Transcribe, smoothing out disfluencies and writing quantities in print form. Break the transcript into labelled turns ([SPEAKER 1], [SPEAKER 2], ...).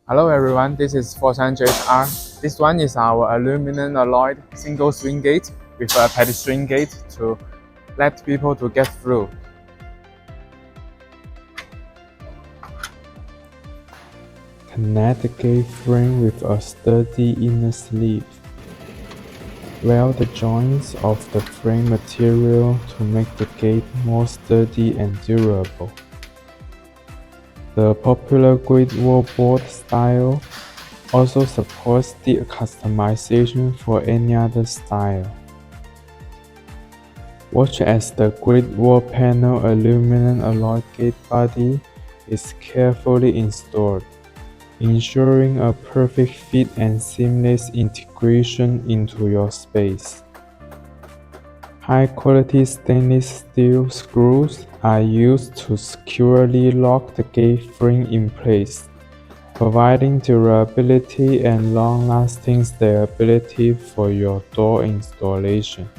[SPEAKER 1] Hello everyone, this is Foshan JHR. This one is our aluminum alloy single swing gate with a pedestrian gate to let people to get through.
[SPEAKER 2] Connect the gate frame with a sturdy inner sleeve. Weld the joints of the frame material to make the gate more sturdy and durable. The popular grid wall board style also supports the customization for any other style. Watch as the grid wall panel aluminum alloy gate body is carefully installed, ensuring a perfect fit and seamless integration into your space. High-quality stainless steel screws are used to securely lock the gate frame in place, providing durability and long-lasting stability for your door installation.